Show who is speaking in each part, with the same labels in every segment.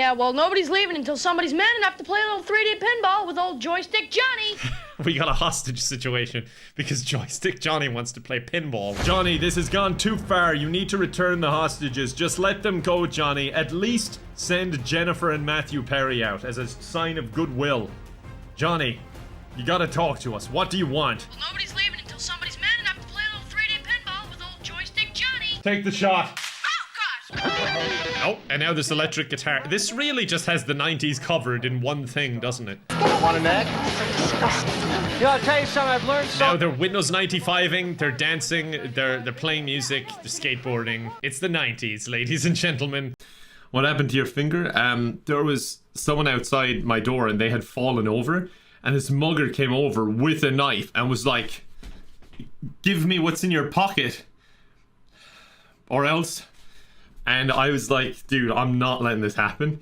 Speaker 1: Yeah, well, nobody's leaving until somebody's man enough to play a little 3D pinball with old Joystick Johnny.
Speaker 2: We got a hostage situation because Joystick Johnny wants to play pinball. Johnny, this has gone too far. You need to return the hostages. Just let them go, Johnny. At least send Jennifer and Matthew Perry out as a sign of goodwill. Johnny, you gotta talk to us. What do you want?
Speaker 1: Well, nobody's leaving until somebody's man enough to play a little 3D pinball with old Joystick Johnny.
Speaker 2: Take the shot.
Speaker 1: Oh, gosh.
Speaker 2: Oh, and now this electric guitar. This really just has the 90s covered in one thing, doesn't it?
Speaker 3: Want an egg? You know, I'll tell you something, I've learned something.
Speaker 2: Now they're Windows 95ing, they're dancing, they're playing music, they're skateboarding. It's the 90s, ladies and gentlemen. What happened to your finger? There was someone outside my door and they had fallen over, and this mugger came over with a knife and was like, give me what's in your pocket, or else. And I was like, dude, I'm not letting this happen.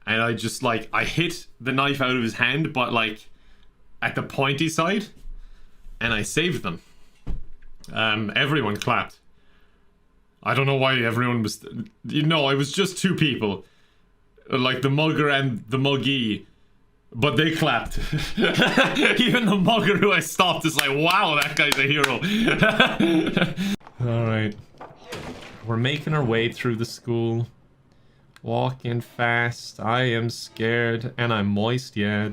Speaker 2: And I just like, I hit the knife out of his hand, but like at the pointy side, and I saved them. Everyone clapped. I don't know why everyone was, you know, it was just two people, like the mugger and the muggy, but they clapped. Even the mugger who I stopped is like, wow, that guy's a hero. All right. We're making our way through the school. Walking fast. I am scared. And I'm moist, yeah.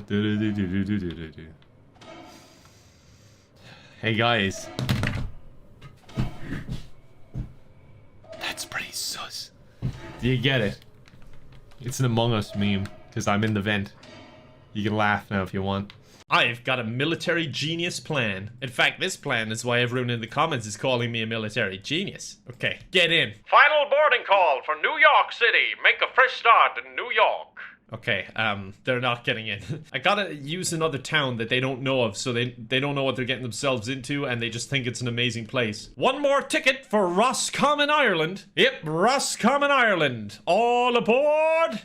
Speaker 2: Hey, guys. That's pretty sus. Do you get it? It's an Among Us meme. Because I'm in the vent. You can laugh now if you want. I've got a military genius plan. In fact, this plan is why everyone in the comments is calling me a military genius. Okay, get in.
Speaker 4: Final boarding call for New York City. Make a fresh start in New York.
Speaker 2: Okay, they're not getting in. I gotta use another town that they don't know of, so they don't know what they're getting themselves into, and they just think it's an amazing place. One more ticket for Roscommon, Ireland. Yep, Roscommon, Ireland. All aboard!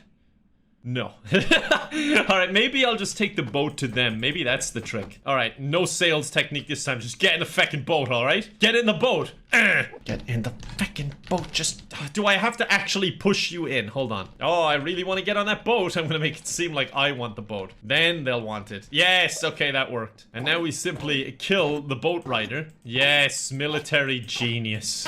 Speaker 2: No. Alright, maybe I'll just take the boat to them. Maybe that's the trick. Alright, no sales technique this time. Just get in the feckin' boat, alright? Get in the boat! Get in the feckin' boat. Just... do I have to actually push you in? Hold on. Oh, I really want to get on that boat. I'm gonna make it seem like I want the boat. Then they'll want it. Yes, okay, that worked. And now we simply kill the boat rider. Yes, military genius.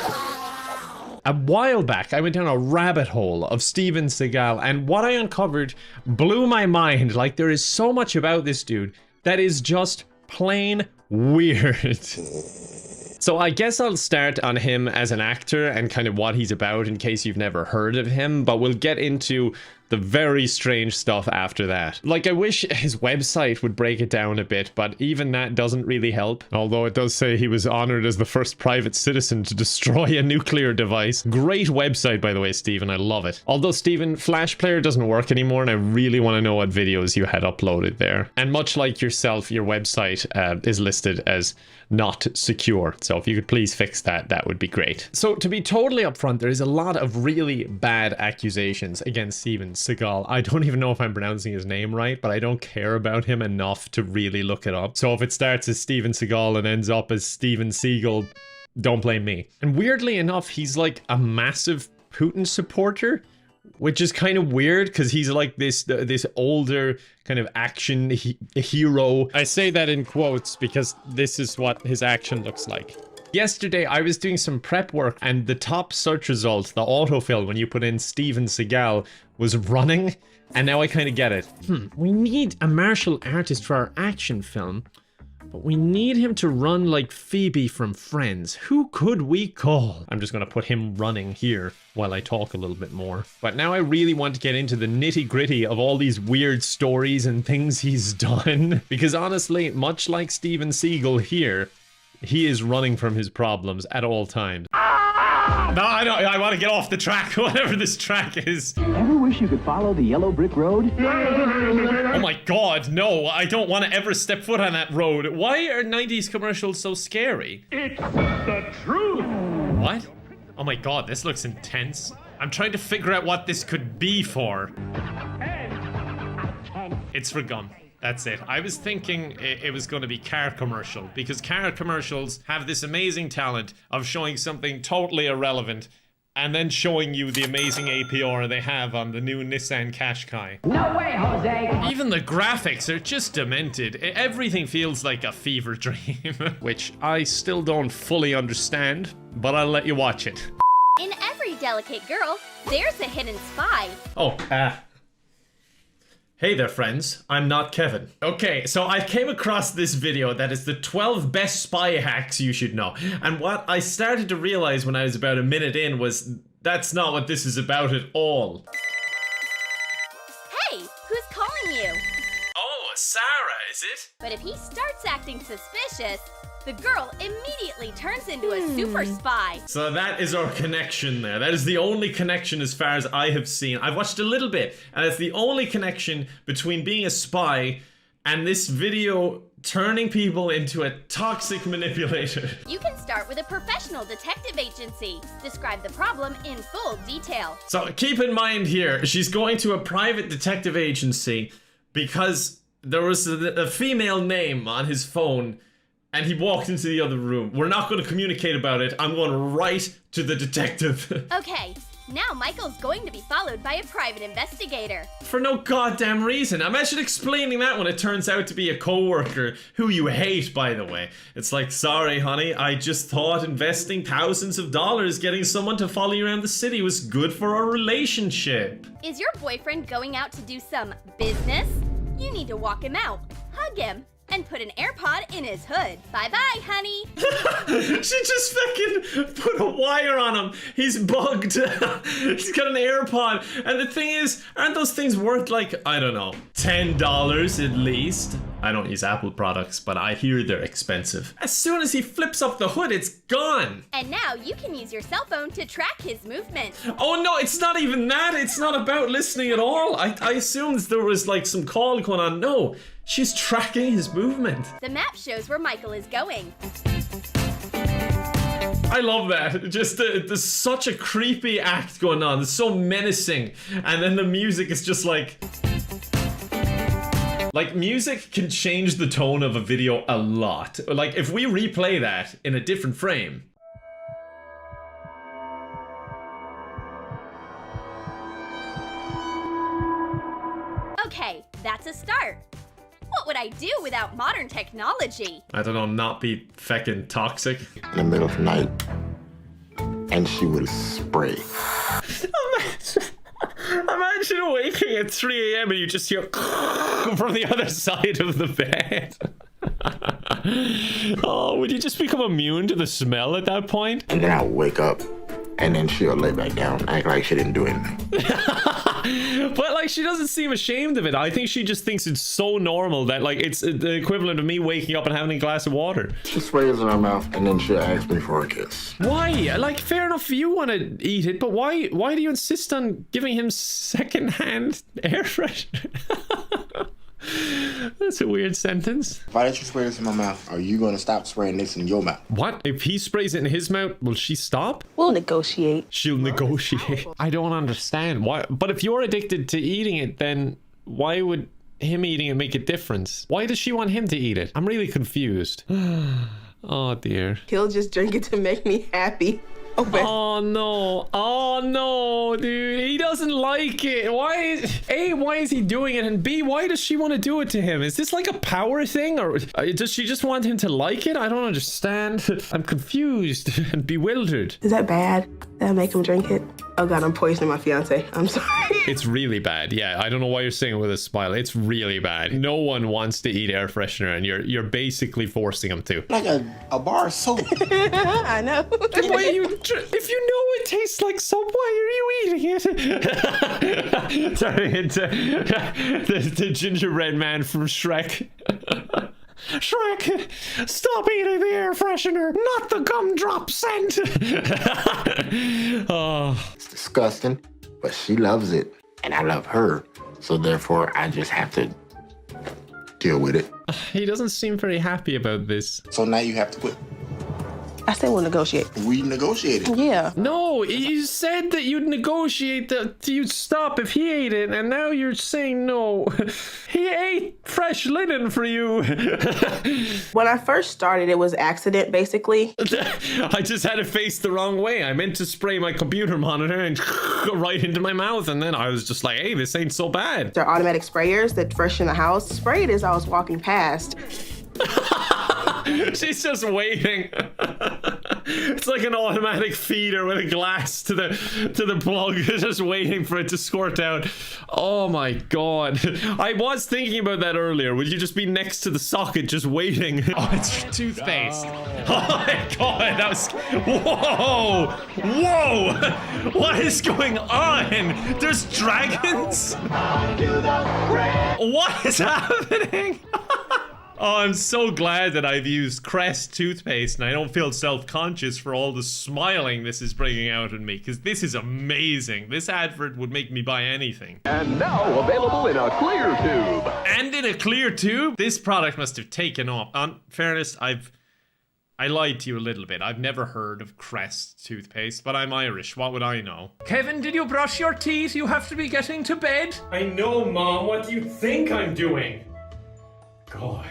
Speaker 2: A while back, I went down a rabbit hole of Steven Seagal, and what I uncovered blew my mind. Like, there is so much about this dude that is just plain weird. So I guess I'll start on him as an actor and kind of what he's about in case you've never heard of him, but we'll get into the very strange stuff after that. Like, I wish his website would break it down a bit, but even that doesn't really help. Although it does say he was honored as the first private citizen to destroy a nuclear device. Great website, by the way, Stephen. I love it. Although, Stephen, Flash Player doesn't work anymore, and I really want to know what videos you had uploaded there. And much like yourself, your website is listed as not secure. So if you could please fix that, that would be great. So to be totally upfront, there is a lot of really bad accusations against Steven Seagal. I don't even know if I'm pronouncing his name right, but I don't care about him enough to really look it up. So if it starts as Steven Seagal and ends up as Steven Seagal, don't blame me. And weirdly enough, he's like a massive Putin supporter, which is kind of weird because he's like this older kind of action hero. I say that in quotes because this is what his action looks like. Yesterday, I was doing some prep work and the top search result, the autofill, when you put in Steven Seagal, was running. And now I kind of get it. We need a martial artist for our action film, but we need him to run like Phoebe from Friends. Who could we call? I'm just going to put him running here while I talk a little bit more. But now I really want to get into the nitty-gritty of all these weird stories and things he's done. Because honestly, much like Steven Seagal here, he is running from his problems at all times. No, I don't. I want to get off the track, whatever this track is.
Speaker 5: Ever wish you could follow the yellow brick road?
Speaker 2: Oh my god, no. I don't want to ever step foot on that road. Why are 90s commercials so scary?
Speaker 4: It's the truth.
Speaker 2: What? Oh my god, this looks intense. I'm trying to figure out what this could be for. It's for gum. That's it. I was thinking it was going to be car commercial, because car commercials have this amazing talent of showing something totally irrelevant and then showing you the amazing APR they have on the new Nissan Qashqai.
Speaker 5: No way, Jose!
Speaker 2: Even the graphics are just demented. Everything feels like a fever dream, which I still don't fully understand, but I'll let you watch it.
Speaker 6: In every delicate girl, there's a hidden spy.
Speaker 2: Oh, hey there, friends. I'm not Kevin. Okay, so I came across this video that is the 12 best spy hacks you should know. And what I started to realize when I was about a minute in was that's not what this is about at all.
Speaker 6: Hey, who's calling you?
Speaker 2: Oh, Sarah, is it?
Speaker 6: But if he starts acting suspicious, the girl immediately turns into a super spy.
Speaker 2: So that is our connection there. That is the only connection as far as I have seen. I've watched a little bit, and it's the only connection between being a spy and this video turning people into a toxic manipulator.
Speaker 6: You can start with a professional detective agency. Describe the problem in full detail.
Speaker 2: So keep in mind here, she's going to a private detective agency because there was a female name on his phone and he walked into the other room. We're not going to communicate about it. I'm going right to the detective.
Speaker 6: Okay, now Michael's going to be followed by a private investigator.
Speaker 2: For no goddamn reason. Imagine explaining that when it turns out to be a coworker who you hate, by the way. It's like, sorry, honey, I just thought investing thousands of dollars getting someone to follow you around the city was good for our relationship.
Speaker 6: Is your boyfriend going out to do some business? You need to walk him out, hug him, and put an AirPod in his hood. Bye-bye, honey.
Speaker 2: She just fucking put a wire on him. He's bugged. He's got an AirPod. And the thing is, aren't those things worth like, I don't know, $10 at least? I don't use Apple products, but I hear they're expensive. As soon as he flips up the hood, it's gone.
Speaker 6: And now you can use your cell phone to track his movement.
Speaker 2: Oh no, it's not even that. It's not about listening at all. I assumed there was like some call going on. No, she's tracking his movement.
Speaker 6: The map shows where Michael is going.
Speaker 2: I love that. Just there's such a creepy act going on. It's so menacing. And then the music is just like music can change the tone of a video a lot. Like if we replay that in a different frame.
Speaker 6: Okay, that's a start. What would I do without modern technology?
Speaker 2: I don't know, not be feckin' toxic.
Speaker 7: In the middle of the night, and she would spray.
Speaker 2: Imagine waking at 3 a.m. and you just hear from the other side of the bed. Oh, would you just become immune to the smell at that point?
Speaker 7: And then I'll wake up, and then she'll lay back down, act like she didn't do anything.
Speaker 2: But like she doesn't seem ashamed of it. I think she just thinks it's so normal that like it's the equivalent of me waking up and having a glass of water.
Speaker 7: She sprays in her mouth, and then she'll ask me for a kiss.
Speaker 2: Why? Like fair enough, you want to eat it, but why do you insist on giving him secondhand air freshener? That's a weird sentence.
Speaker 7: Why don't you spray this in my mouth? Are you gonna stop spraying this in your mouth?
Speaker 2: What? If he sprays it in his mouth, will she stop?
Speaker 8: We'll negotiate.
Speaker 2: She'll negotiate. I don't understand. Why? But if you're addicted to eating it, then why would him eating it make a difference? Why does she want him to eat it? I'm really confused. Oh dear.
Speaker 8: He'll just drink it to make me happy.
Speaker 2: Oh no. Oh no, dude. He doesn't like it. Why is he doing it? And B, why does she want to do it to him? Is this like a power thing? Or does she just want him to like it? I don't understand. I'm confused and bewildered.
Speaker 8: Is that bad? That I make him drink it? Oh god, I'm poisoning my fiance. I'm sorry.
Speaker 2: It's really bad. Yeah, I don't know why you're saying it with a smile. It's really bad. No one wants to eat air freshener, and you're basically forcing them to.
Speaker 7: Like a bar of soap.
Speaker 8: I know.
Speaker 2: Then why are you? If you know it tastes like soap, why are you eating it? Sorry, it's the gingerbread man from Shrek. Shrek, stop eating the air freshener, not the gumdrop scent. Oh.
Speaker 7: It's disgusting, but she loves it, and I love her, so therefore I just have to deal with it.
Speaker 2: He doesn't seem very happy about this.
Speaker 7: So now you have to quit.
Speaker 8: I said we'll negotiate.
Speaker 7: We negotiated.
Speaker 8: Yeah.
Speaker 2: No, you said that you'd negotiate that you'd stop if he ate it, and now you're saying no. He ate fresh linen for you.
Speaker 8: When I first started, it was accident, basically.
Speaker 2: I just had it faced the wrong way. I meant to spray my computer monitor and right into my mouth, and then I was just like, hey, this ain't so bad.
Speaker 8: They're automatic sprayers that freshen the house. Sprayed as I was walking past.
Speaker 2: She's just waiting. It's like an automatic feeder with a glass to the plug, just waiting for it to squirt out. Oh my god. I was thinking about that earlier. Would you just be next to the socket just waiting? Oh, it's toothpaste. Oh my god, that was... Whoa! Whoa! What is going on? There's dragons? What is happening? Oh, I'm so glad that I've used Crest toothpaste and I don't feel self-conscious for all the smiling this is bringing out in me, because this is amazing. This advert would make me buy anything.
Speaker 9: And now available in a clear tube.
Speaker 2: And in a clear tube? This product must have taken off. In fairness, I lied to you a little bit. I've never heard of Crest toothpaste, but I'm Irish. What would I know? Kevin, did you brush your teeth? You have to be getting to bed. I know, Mom. What do you think I'm doing? God.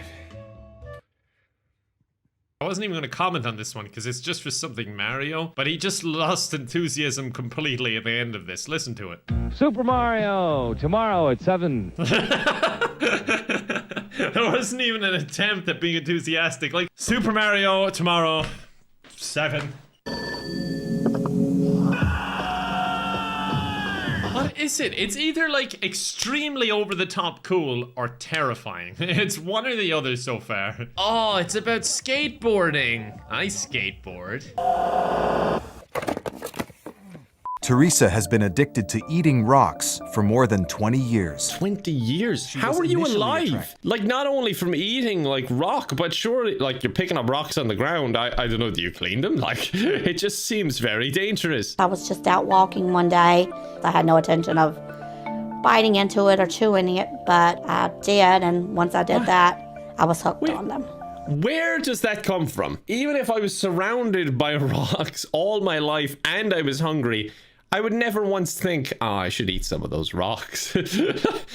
Speaker 2: I wasn't even going to comment on this one because it's just for something Mario, but he just lost enthusiasm completely at the end of this. Listen to it.
Speaker 10: Super Mario, tomorrow at 7.
Speaker 2: There wasn't even an attempt at being enthusiastic. Like, Super Mario, tomorrow, 7. What is it? It's either like extremely over the top cool or terrifying. It's one or the other so far. Oh, it's about skateboarding. I skateboard.
Speaker 11: Teresa has been addicted to eating rocks for more than 20 years.
Speaker 2: 20 years? How are you alive? Like, not only from eating, like, rock, but surely, like, you're picking up rocks on the ground. I don't know, do you clean them? Like, it just seems very dangerous.
Speaker 12: I was just out walking one day. I had no intention of biting into it or chewing it, but I did, and once I did that, I was hooked on them.
Speaker 2: Where does that come from? Even if I was surrounded by rocks all my life and I was hungry, I would never once think, oh, I should eat some of those rocks.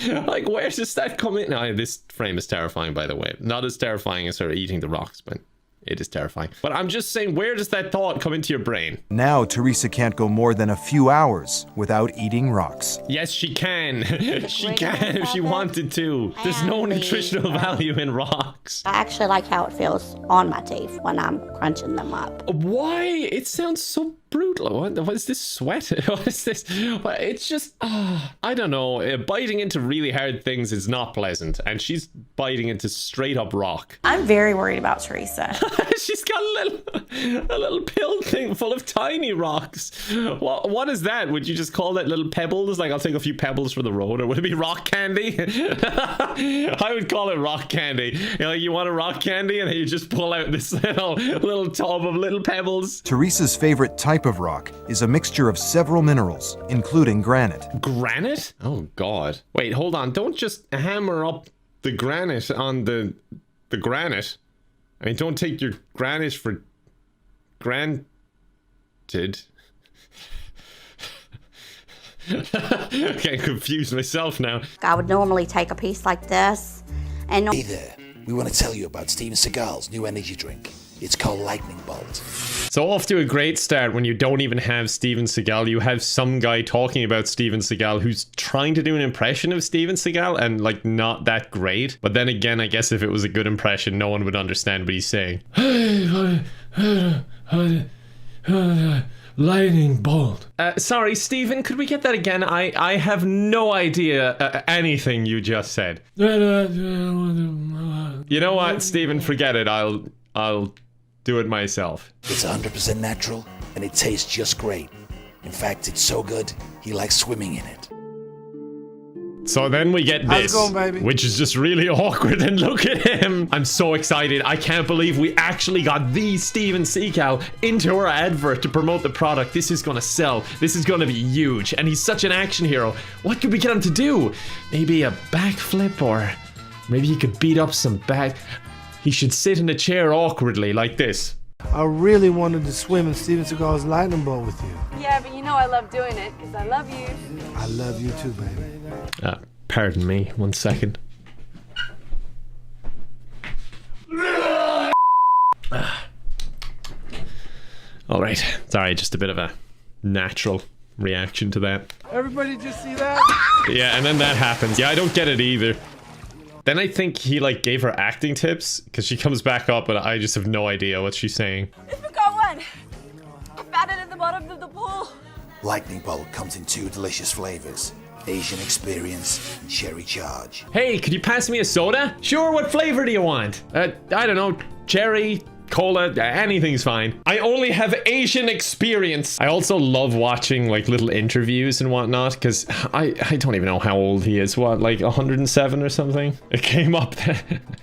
Speaker 2: Like, where does that come in? Oh, this frame is terrifying, by the way. Not as terrifying as her eating the rocks, but it is terrifying. But I'm just saying, where does that thought come into your brain?
Speaker 11: Now, Teresa can't go more than a few hours without eating rocks.
Speaker 2: Yes, she can. She can if she wanted to. There's no nutritional value in rocks.
Speaker 12: I actually like how it feels on my teeth when I'm crunching them up.
Speaker 2: Why? It sounds so brutal. What is this sweat? What is this? It's just, I don't know. Biting into really hard things is not pleasant, and she's biting into straight up rock.
Speaker 13: I'm very worried about Teresa.
Speaker 2: She's got a little pill thing full of tiny rocks. What is that? Would you just call that little pebbles? Like, I'll take a few pebbles for the road, or would it be rock candy? I would call it rock candy. You know, like, you want a rock candy, and then you just pull out this little tub of little pebbles.
Speaker 11: Teresa's favorite type of rock is a mixture of several minerals, including granite.
Speaker 2: Granite? Oh god. Wait, hold on. Don't just hammer up the granite on the granite. I mean, don't take your granite for granted. Getting confused myself now.
Speaker 12: I would normally take a piece like this and...
Speaker 14: Hey there. We want to tell you about Steven Seagal's new energy drink. It's called Lightning Bolt.
Speaker 2: So off to a great start when you don't even have Steven Seagal. You have some guy talking about Steven Seagal who's trying to do an impression of Steven Seagal and, like, not that great. But then again, I guess if it was a good impression, no one would understand what he's saying. Lightning bolt. Sorry, Steven, could we get that again? I have no idea anything you just said. You know what, Steven, forget it. I'll do it myself.
Speaker 14: It's 100% natural, and it tastes just great. In fact, it's so good, he likes swimming in it.
Speaker 2: So then we get this, which is just really awkward, and look at him. I'm so excited. I can't believe we actually got the Steven Seagal into our advert to promote the product. This is gonna sell. This is gonna be huge, and he's such an action hero. What could we get him to do? Maybe a backflip, or maybe he could beat up some bad... He should sit in a chair awkwardly like this.
Speaker 15: I really wanted to swim in Steven Seagal's lightning bolt with you.
Speaker 16: Yeah, but you know I love doing it, because I love you.
Speaker 15: I love you too, baby.
Speaker 2: Pardon me, 1 second. Alright, sorry, just a bit of a natural reaction to that.
Speaker 15: Everybody just see that?
Speaker 2: Yeah, and then that happens. Yeah, I don't get it either. Then I think he like gave her acting tips because she comes back up and I just have no idea what she's saying.
Speaker 16: I forgot one. I found it at the bottom of the pool.
Speaker 14: Lightning bolt comes in 2 delicious flavors. Asian experience and cherry charge.
Speaker 2: Hey, could you pass me a soda? Sure, what flavor do you want? I don't know, cherry, cola, anything's fine. I only have Asian experience. I also love watching like little interviews and whatnot because I don't even know how old he is. What, like 107 or something? It came up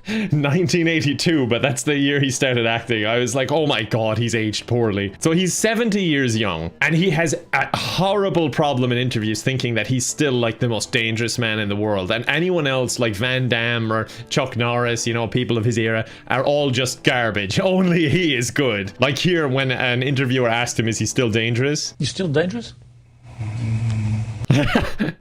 Speaker 2: 1982, but that's the year he started acting. I was like, oh my god, he's aged poorly. So he's 70 years young and he has a horrible problem in interviews thinking that he's still like the most dangerous man in the world. And anyone else like Van Damme or Chuck Norris, you know, people of his era are all just garbage. Only he is good. Like here when an interviewer asked him, is he still dangerous?
Speaker 17: You still dangerous?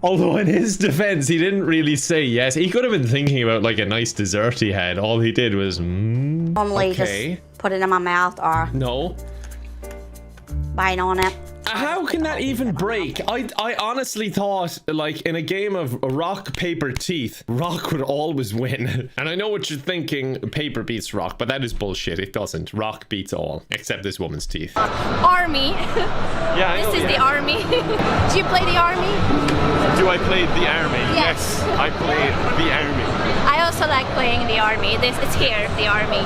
Speaker 2: Although in his defense, he didn't really say yes. He could have been thinking about like a nice dessert he had. All he did was,
Speaker 12: Only
Speaker 2: okay.
Speaker 12: just put it in my mouth or
Speaker 2: No.
Speaker 12: bite on it.
Speaker 2: How can that even break? I honestly thought, like, in a game of rock, paper, teeth, rock would always win. And I know what you're thinking, paper beats rock, but that is bullshit. It doesn't. Rock beats all, except this woman's teeth.
Speaker 6: Army.
Speaker 2: Yeah, I know,
Speaker 6: This is the
Speaker 2: yeah.
Speaker 6: army. Do you play the army?
Speaker 2: Do I play the army?
Speaker 6: Yes.
Speaker 2: I play the army.
Speaker 6: I also like playing the army. This is here, the army.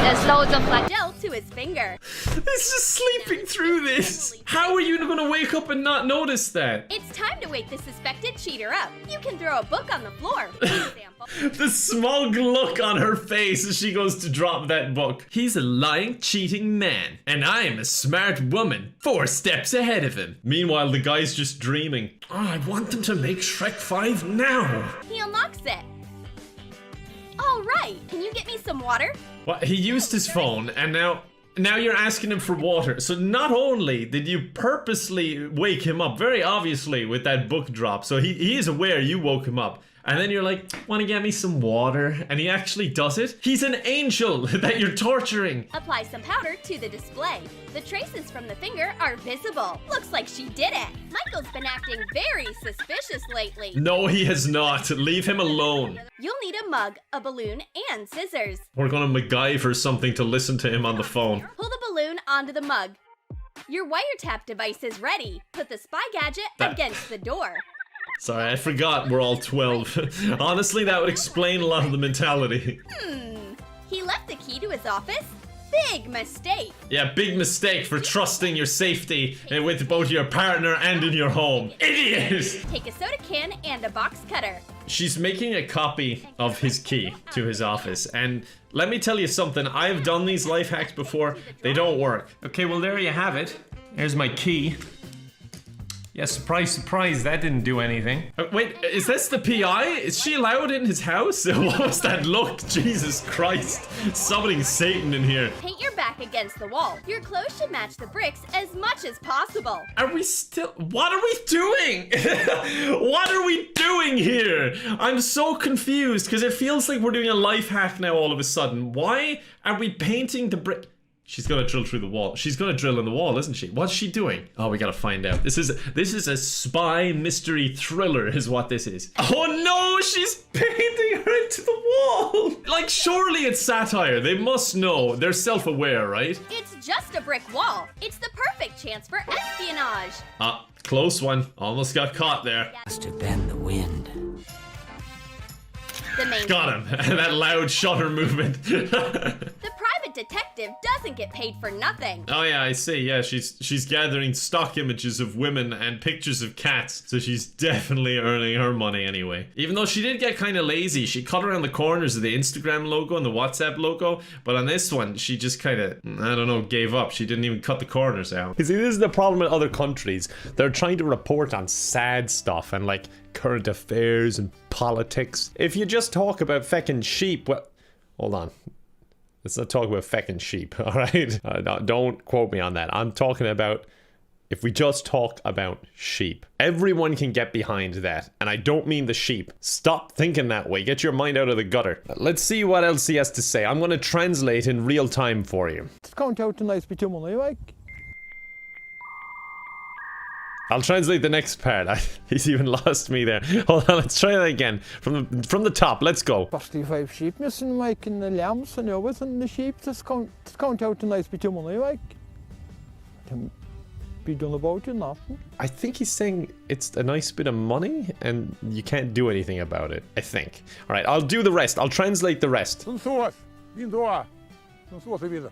Speaker 6: There's loads of flagell to his finger.
Speaker 2: It's just sleeping through this. How are you gonna wake up and not notice that?
Speaker 6: It's time to wake the suspected cheater up. You can throw a book on the floor, for example.
Speaker 2: The smug look on her face as she goes to drop that book. He's a lying, cheating man, and I am a smart woman, 4 steps ahead of him. Meanwhile, the guy's just dreaming. Oh, I want them to make Shrek 5 now.
Speaker 6: He unlocks it. All right, can you get me some water?
Speaker 2: Well, he used his phone, and now you're asking him for water. So not only did you purposely wake him up, very obviously, with that book drop, so he is aware you woke him up. And then you're like, want to get me some water? And he actually does it? He's an angel that you're torturing.
Speaker 6: Apply some powder to the display. The traces from the finger are visible. Looks like she did it. Michael's been acting very suspicious lately.
Speaker 2: No, he has not. Leave him alone.
Speaker 6: You'll need a mug, a balloon, and scissors.
Speaker 2: We're gonna MacGyver something to listen to him on the phone.
Speaker 6: Pull the balloon onto the mug. Your wiretap device is ready. Put the spy gadget against the door.
Speaker 2: Sorry, I forgot we're all 12. Honestly, that would explain a lot of the mentality.
Speaker 6: He left the key to his office? Big mistake.
Speaker 2: Yeah, big mistake for trusting your safety with both your partner and in your home. Idiot!
Speaker 6: Take a soda can and a box cutter.
Speaker 2: She's making a copy of his key to his office, and let me tell you something, I've done these life hacks before, they don't work. Okay, well there you have it. There's my key. Yeah, surprise, surprise, that didn't do anything. Wait, is this the PI? Is she allowed in his house? What was that look? Jesus Christ. Summoning Satan in here.
Speaker 6: Paint your back against the wall. Your clothes should match the bricks as much as possible.
Speaker 2: Are we still... What are we doing? What are we doing here? I'm so confused because it feels like we're doing a life hack now all of a sudden. Why are we painting the brick... She's gonna drill through the wall. She's gonna drill in the wall, isn't she? What's she doing? Oh, we gotta find out. This is a spy mystery thriller is what this is. Oh no, she's painting her into the wall. Like, surely it's satire. They must know. They're self-aware, right?
Speaker 6: It's just a brick wall. It's the perfect chance for espionage.
Speaker 2: Close one. Almost got caught there.
Speaker 18: Must have been the wind.
Speaker 6: The main
Speaker 2: Got him. That loud shutter movement.
Speaker 6: The private detective doesn't get paid for nothing.
Speaker 2: Oh yeah, I see. Yeah, she's gathering stock images of women and pictures of cats, so she's definitely earning her money anyway. Even though she did get kind of lazy, she cut around the corners of the Instagram logo and the WhatsApp logo, but on this one, she just kind of, I don't know, gave up. She didn't even cut the corners out. You see, this is the problem in other countries. They're trying to report on sad stuff and like current affairs and politics. If you just talk about feckin' sheep, well, hold on. Let's not talk about feckin' sheep, all right? Don't quote me on that. I'm talking about if we just talk about sheep. Everyone can get behind that. And I don't mean the sheep. Stop thinking that way. Get your mind out of the gutter. Let's see what else he has to say. I'm going to translate in real time for you. I'll translate the next part. He's even lost me there. Hold on, let's try that again. From the top, let's go.
Speaker 17: 45 sheep missing making the lambs and everything. The sheep just count out a nice bit of money, like. Be done about it, nothing.
Speaker 2: I think he's saying it's a nice bit of money and you can't do anything about it. I think. All right, I'll do the rest. I'll translate the rest.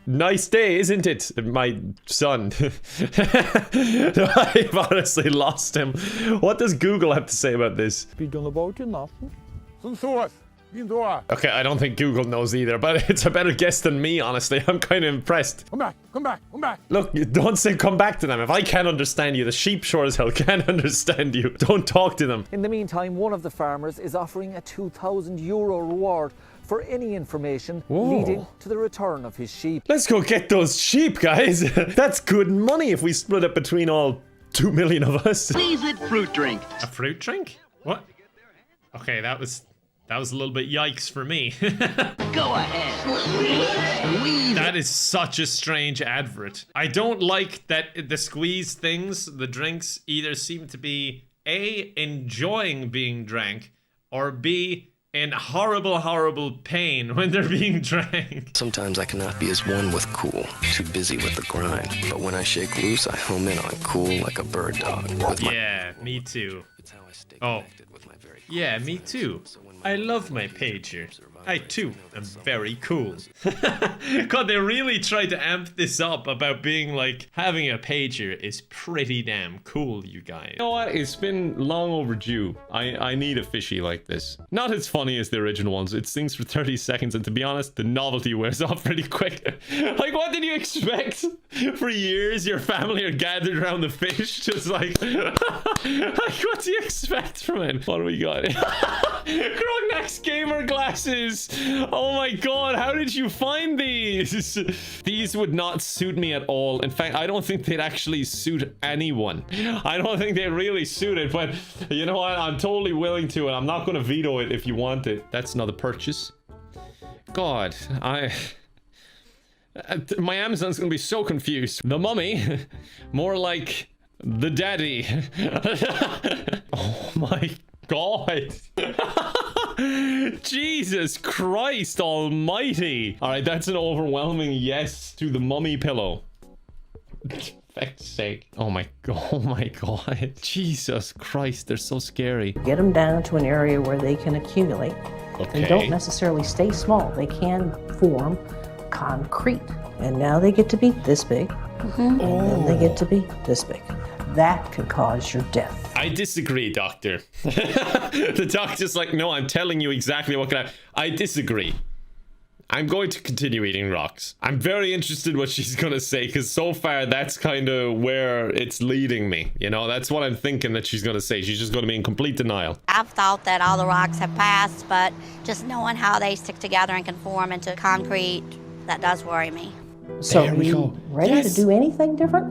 Speaker 2: Nice day, isn't it, my son? I've honestly lost him. What does Google have to say about this?
Speaker 17: Be done about it, nothing.
Speaker 2: Okay, I don't think Google knows either, but it's a better guess than me, honestly. I'm kind of impressed.
Speaker 17: Come back, come back, come back.
Speaker 2: Look, don't say come back to them. If I can't understand you, the sheep sure as hell can't understand you. Don't talk to them.
Speaker 18: In the meantime, one of the farmers is offering a €2,000 reward for any information leading to the return of his sheep.
Speaker 2: Let's go get those sheep, guys. That's good money if we split it between all 2 million of us.
Speaker 5: Please it fruit drink.
Speaker 2: A fruit drink? What? Okay, that was a little bit yikes for me.
Speaker 5: Go ahead.
Speaker 2: That is such a strange advert. I don't like that the squeeze things, the drinks, either seem to be A, enjoying being drank, or B, in horrible, horrible pain when they're being drank.
Speaker 19: Sometimes I cannot be as one with cool, too busy with the grind. But when I shake loose, I home in on cool like a bird dog.
Speaker 2: Yeah, me too. Oh, yeah, me too. I love my pager. I too am very cool. God, they really tried to amp this up about being like, having a pager is pretty damn cool, you guys. You know what? It's been long overdue. I need a fishy like this. Not as funny as the original ones. It sings for 30 seconds, and to be honest, the novelty wears off pretty quick. Like, what did you expect? For years, your family are gathered around the fish, just like, like, what do you expect from it? What do we got? Grognak's gamer glasses. Oh my god, how did you find these? These would not suit me at all. In fact, I don't think they'd actually suit anyone. I don't think they really suit it, but you know what? I'm totally willing to, and I'm not going to veto it if you want it. That's another purchase. God, my Amazon's going to be so confused. The mummy, more like the daddy. Oh my god. Jesus Christ almighty. All right, that's an overwhelming yes to the mummy pillow. Feck's sake. Oh my god. Jesus Christ, they're so scary.
Speaker 20: Get them down to an area where they can accumulate.
Speaker 2: Okay.
Speaker 20: They don't necessarily stay small. They can form concrete. And now they get to be this big. And then they get to be this big. That can cause your death.
Speaker 2: I disagree, doctor. The doctor's like, no, I'm telling you exactly what can I disagree. I'm going to continue eating rocks. I'm very interested what she's gonna say, because so far that's kind of where it's leading me. You know, that's what I'm thinking that she's gonna say. She's just gonna be in complete denial.
Speaker 12: I've thought that all the rocks have passed, but just knowing how they stick together and can form into concrete, that does worry me.
Speaker 20: So are you ready to do anything different?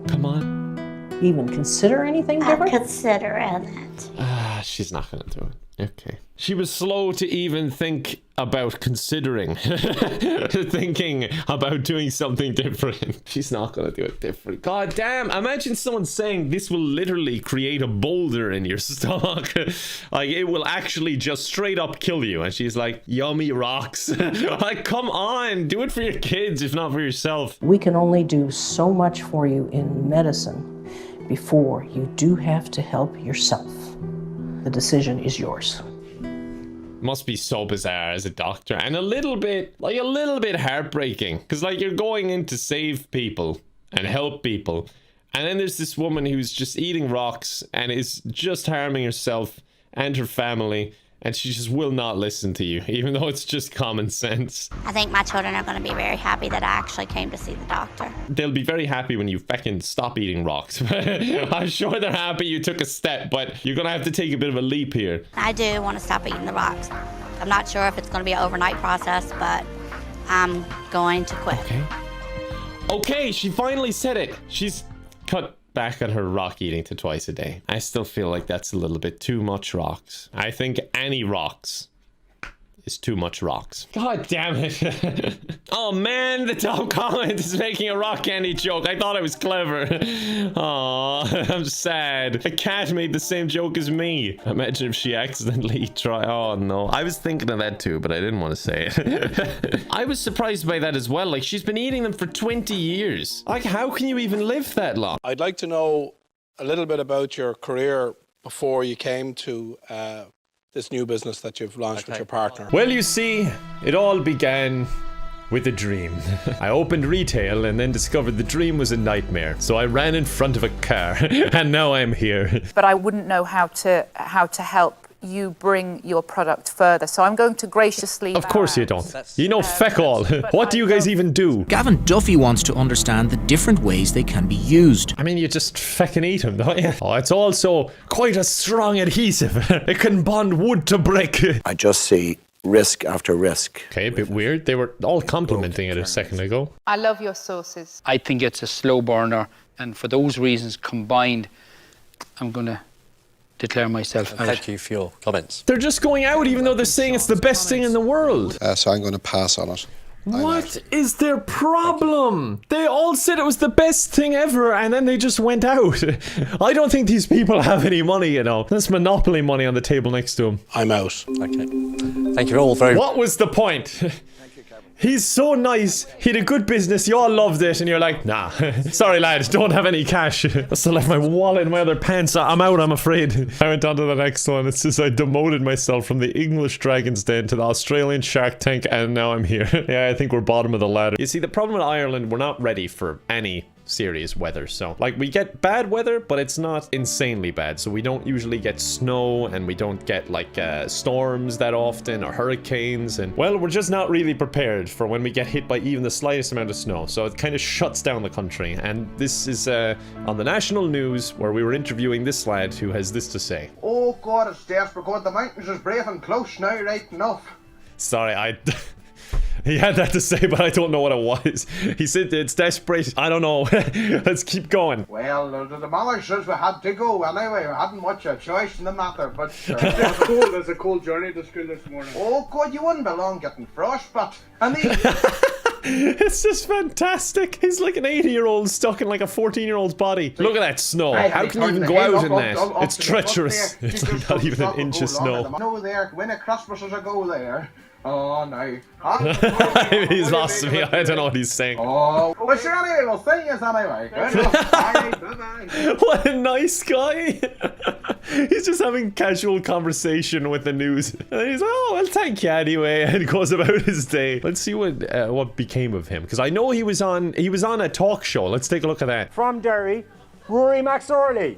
Speaker 2: Come on.
Speaker 20: Even consider anything different?
Speaker 12: Consider it.
Speaker 2: She's not gonna do it. Okay. She was slow to even think about considering. Thinking about doing something different. She's not gonna do it different. God damn, imagine someone saying this will literally create a boulder in your stomach. Like, it will actually just straight up kill you. And she's like, yummy rocks. Like, come on, do it for your kids, if not for yourself.
Speaker 20: We can only do so much for you in medicine before you do have to help yourself. The decision is yours.
Speaker 2: Must be so bizarre as a doctor, and a little bit heartbreaking, because like, you're going in to save people and help people, and then there's this woman who's just eating rocks and is just harming herself and her family, and she just will not listen to you, even though it's just common sense.
Speaker 12: I think my children are going to be very happy that I actually came to see the doctor.
Speaker 2: They'll be very happy when you feckin' stop eating rocks. I'm sure they're happy you took a step, but you're going to have to take a bit of a leap here.
Speaker 12: I do want to stop eating the rocks. I'm not sure if it's going to be an overnight process, but I'm going to quit.
Speaker 2: Okay. Okay, she finally said it. She's cut back on her rock eating to twice a day. I still feel like that's a little bit too much rocks. I think any rocks is too much rocks. God damn it. Oh man, the top comment is making a rock candy joke. I thought it was clever. Aw, I'm sad. A cat made the same joke as me. Imagine if she accidentally tried. Oh no. I was thinking of that too, but I didn't want to say it. I was surprised by that as well. Like, she's been eating them for 20 years. Like, how can you even live that long?
Speaker 21: I'd like to know a little bit about your career before you came to this new business that you've launched with your partner.
Speaker 2: Well, you see, it all began with a dream. I opened retail and then discovered the dream was a nightmare. So I ran in front of a car and now I'm here.
Speaker 16: But I wouldn't know how to help you bring your product further. So I'm going to graciously...
Speaker 2: Of course you don't. You know feck all. What do you guys even do?
Speaker 22: Gavin Duffy wants to understand the different ways they can be used.
Speaker 2: I mean, you just feckin' eat them, don't you? Oh, it's also quite a strong adhesive. It can bond wood to brick.
Speaker 23: I just see risk after risk.
Speaker 2: Okay, a bit weird. They were all complimenting it a second ago.
Speaker 16: I love your sauces.
Speaker 24: I think it's a slow burner, and for those reasons combined, I'm gonna declare myself out.
Speaker 25: Thank you for your comments.
Speaker 2: They're just going out even though they're saying it's the best thing in the world.
Speaker 21: So I'm going to pass on it.
Speaker 2: What is their problem? They all said it was the best thing ever and then they just went out. I don't think these people have any money, you know. There's monopoly money on the table next to them.
Speaker 21: I'm out.
Speaker 25: Okay. Thank you all very much.
Speaker 2: What was the point? He's so nice, he had a good business, you all loved it, and you're like, nah, sorry lad, don't have any cash. I still left my wallet in my other pants, I'm out, I'm afraid. I went on to the next one, it says I demoted myself from the English Dragon's Den to the Australian Shark Tank, and now I'm here. Yeah, I think we're bottom of the ladder. You see, the problem with Ireland, we're not ready for any serious weather. So like, we get bad weather, but it's not insanely bad. So we don't usually get snow, and we don't get like storms that often, or hurricanes, and well, we're just not really prepared for when we get hit by even the slightest amount of snow. So it kind of shuts down the country. And this is on the national news, where we were interviewing this lad who has this to say.
Speaker 26: Oh God, it's desperate because the mountains is brave and close now, right enough.
Speaker 2: Sorry, he had that to say, but I don't know what it was. He said it's desperate. I don't know. Let's keep going.
Speaker 26: Well, the mother says we had to go anyway. We hadn't much a choice in the matter, but
Speaker 27: There's a cold journey to school this morning.
Speaker 26: Oh God, you wouldn't be long getting frostbite. And
Speaker 2: it's just fantastic. He's like an 80-year-old stuck in like a 14-year-old's body. Look at that snow. How can you even go out in that? It's treacherous. It's like not even an inch of snow.
Speaker 26: No, there, when a Christmas is a go there. Oh no.
Speaker 2: He's lost me. I don't know what he's saying.
Speaker 26: Oh, well, sure, anyway, we'll see you anyway. Good enough. Bye.
Speaker 2: What a nice guy. He's just having casual conversation with the news. And he's like, oh, well, thank you anyway. And goes about his day. Let's see what became of him. Because I know he was on a talk show. Let's take a look at that.
Speaker 28: From Derry, Rory McSorley.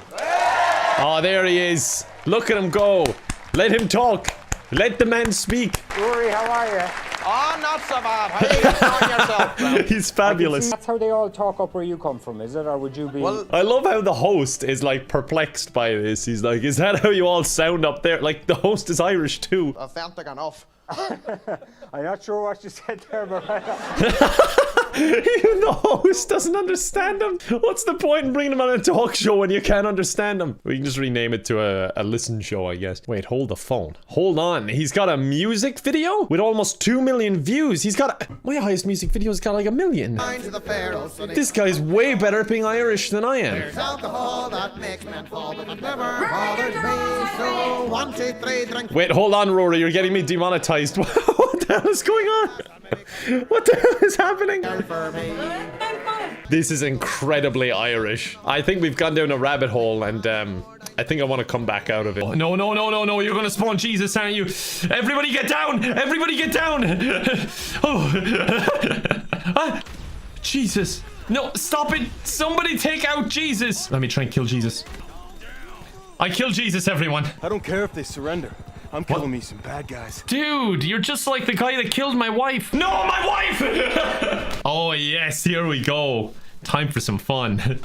Speaker 2: Oh, there he is. Look at him go. Let him talk. Let the man speak.
Speaker 28: Rory, how are you?
Speaker 27: Oh, not so bad. How are you enjoying yourself?
Speaker 2: He's fabulous.
Speaker 28: That's how they all talk up where you come from, is it? Or would you be...
Speaker 2: Well, I love how the host is like perplexed by this. He's like, is that how you all sound up there? Like, the host is Irish too.
Speaker 27: Authentic enough.
Speaker 28: I'm not sure what you said there, but...
Speaker 2: Even the host doesn't understand him. What's the point in bringing him on a talk show when you can't understand him? We can just rename it to a listen show, I guess. Wait, hold the phone. Hold on. He's got a music video with almost 2 million views. He's got my highest music video's got like 1 million. This guy's way better at being Irish than I am. Wait, hold on, Rory. You're getting me demonetized. What the hell is going on? What the hell is happening? This is incredibly Irish. I think we've gone down a rabbit hole, and I think I want to come back out of it. Oh, no, no, no, no, no. You're going to spawn Jesus, aren't you? Everybody get down! Everybody get down! Oh. Jesus. No, stop it. Somebody take out Jesus. Let me try and kill Jesus. I killed Jesus, everyone.
Speaker 27: I don't care if they surrender. I'm killing me some bad guys.
Speaker 2: Dude, you're just like the guy that killed my wife. No, my wife! Oh, yes, here we go. Time for some fun.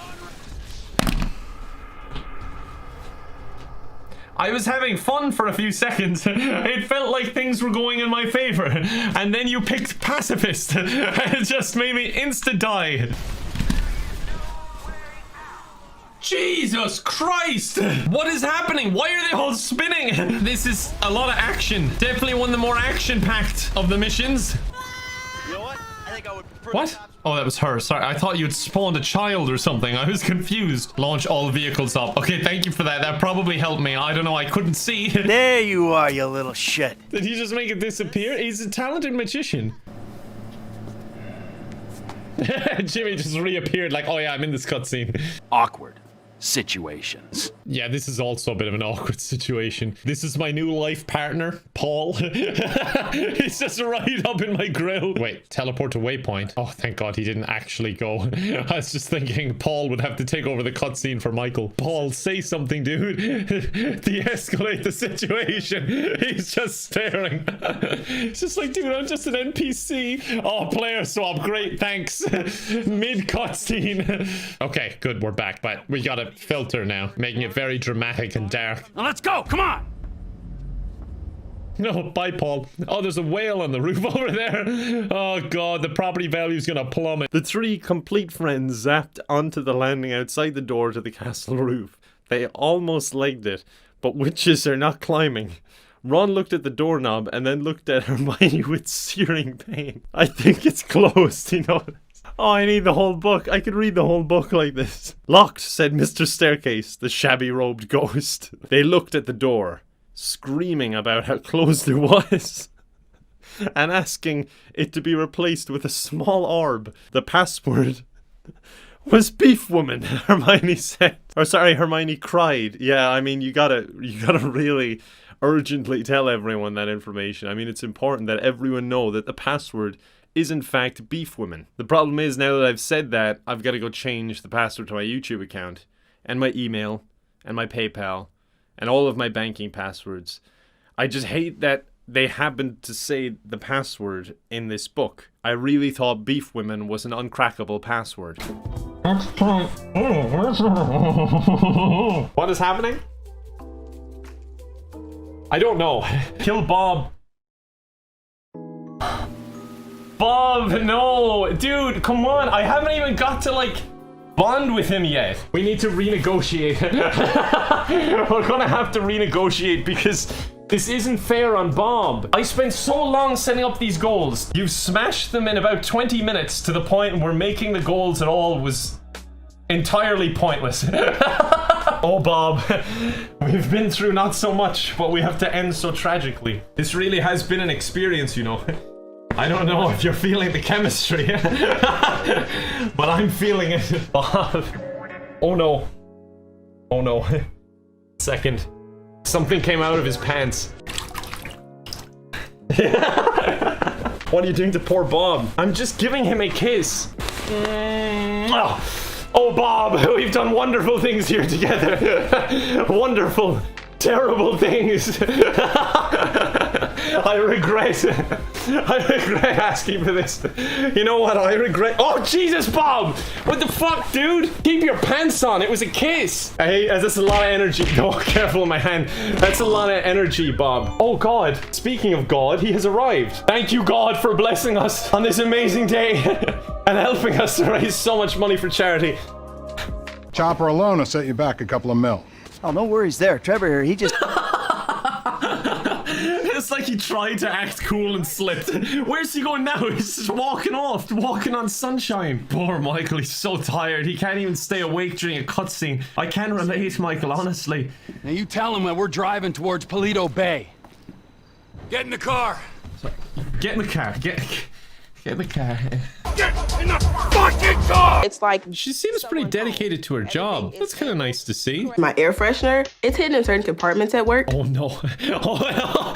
Speaker 2: I was having fun for a few seconds. It felt like things were going in my favor. And then you picked pacifist. It just made me insta-die. Jesus Christ! What is happening? Why are they all spinning? This is a lot of action. Definitely one of the more action-packed of the missions.
Speaker 27: You know what? I think I would prefer.
Speaker 2: What? Oh, that was her. Sorry, I thought you had spawned a child or something. I was confused. Launch all vehicles up. Okay, thank you for that. That probably helped me. I don't know. I couldn't see.
Speaker 27: There you are, you little shit.
Speaker 2: Did he just make it disappear? He's a talented magician. Jimmy just reappeared like, oh yeah, I'm in this cutscene.
Speaker 1: Awkward situations.
Speaker 2: Yeah, this is also a bit of an awkward situation. This is my new life partner, Paul. He's just right up in my grill. Wait, teleport to waypoint. Oh, thank God he didn't actually go. I was just thinking Paul would have to take over the cutscene for Michael. Paul, say something, dude. De-escalate the situation. He's just staring. It's just like, dude, I'm just an NPC. Oh, player swap. Great, thanks. Mid cutscene. Okay, good, we're back, but we gotta filter now, making it very dramatic and dark.
Speaker 1: Now let's go, come on!
Speaker 2: No, bye, Paul. Oh, there's a whale on the roof over there. Oh, God, the property value's gonna plummet. The three complete friends zapped onto the landing outside the door to the castle roof. They almost legged it, but witches are not climbing. Ron looked at the doorknob and then looked at Hermione with searing pain. I think it's closed, you know. Oh, I need the whole book. I could read the whole book like this. Locked, said Mr. Staircase, the shabby-robed ghost. They looked at the door, screaming about how closed it was, and asking it to be replaced with a small orb. The password was Beef Woman, Hermione said. Or sorry, Hermione cried. Yeah, I mean, you gotta really urgently tell everyone that information. I mean, it's important that everyone know that the password is in fact Beef Woman. The problem is, now that I've said that, I've got to go change the password to my YouTube account, and my email, and my PayPal, and all of my banking passwords. I just hate that they happened to say the password in this book. I really thought Beef Woman was an uncrackable password. What is happening? I don't know. Kill Bob. Bob, no! Dude, come on! I haven't even got to, like, bond with him yet. We need to renegotiate. We're gonna have to renegotiate because this isn't fair on Bob. I spent so long setting up these goals. You've smashed them in about 20 minutes to the point where making the goals at all was entirely pointless. Oh, Bob, we've been through not so much, but we have to end so tragically. This really has been an experience, you know. I don't know if you're feeling the chemistry, but I'm feeling it, Bob. Oh no. Oh no. Second. Something came out of his pants. What are you doing to poor Bob? I'm just giving him a kiss. Oh, Bob, we've done wonderful things here together. Wonderful, terrible things. I regret asking for this. You know what? I regret. Oh, Jesus, Bob! What the fuck, dude? Keep your pants on. It was a kiss. Hey, that's a lot of energy. Oh, careful with my hand. That's a lot of energy, Bob. Oh, God. Speaking of God, he has arrived. Thank you, God, for blessing us on this amazing day and helping us to raise so much money for charity.
Speaker 3: Chopper alone will set you back a couple of mil.
Speaker 5: Oh, no worries there. Trevor here, he just...
Speaker 2: It's like he tried to act cool and slipped. Where's he going now? He's just walking off, walking on sunshine. Poor Michael, he's so tired. He can't even stay awake during a cutscene. I can relate, Michael, honestly.
Speaker 1: Now you tell him that we're driving towards Paleto Bay. Get in the car.
Speaker 2: Get in the car. Get in the car.
Speaker 1: Get in the fucking car!
Speaker 4: It's like
Speaker 2: she seems pretty dedicated to her job. That's kind of nice to see.
Speaker 4: My air freshener, it's hidden in certain compartments at work.
Speaker 2: Oh no. Oh,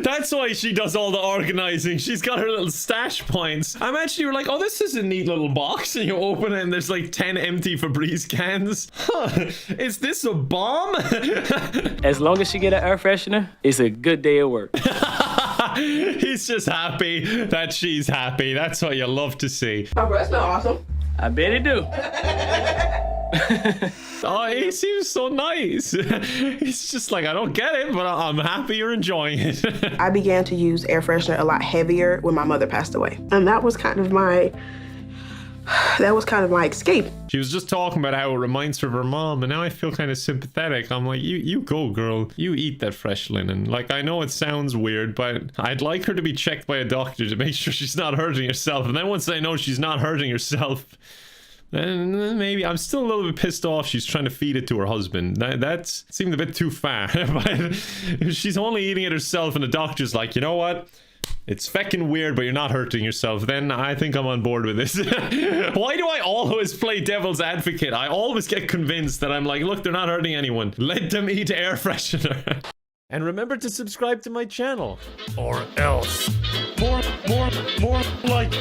Speaker 2: that's why she does all the organizing. She's got her little stash points. I imagine you were like, oh, this is a neat little box, and you open it and there's like 10 empty Febreze cans. Huh, is this a bomb?
Speaker 4: As long as she get an air freshener, it's a good day at work.
Speaker 2: He's just happy that she's happy. That's what you love to see.
Speaker 4: My breath smells awesome. I bet it do.
Speaker 2: Oh, he seems so nice. He's just like, I don't get it, but I'm happy you're enjoying it.
Speaker 7: I began to use air freshener a lot heavier when my mother passed away. And that was kind of my escape.
Speaker 2: She was just talking about how it reminds her of her mom, and now I feel kind of sympathetic. I'm like, you go, girl. You eat that fresh linen. Like, I know it sounds weird, but I'd like her to be checked by a doctor to make sure she's not hurting herself. And then once I know she's not hurting herself, then maybe I'm still a little bit pissed off she's trying to feed it to her husband. That seemed a bit too far. But if she's only eating it herself and the doctor's like, you know what? It's feckin' weird, but you're not hurting yourself. Then I think I'm on board with this. Why do I always play devil's advocate? I always get convinced that I'm like, look, they're not hurting anyone. Let them eat air freshener. And remember to subscribe to my channel. Or else. More like... More like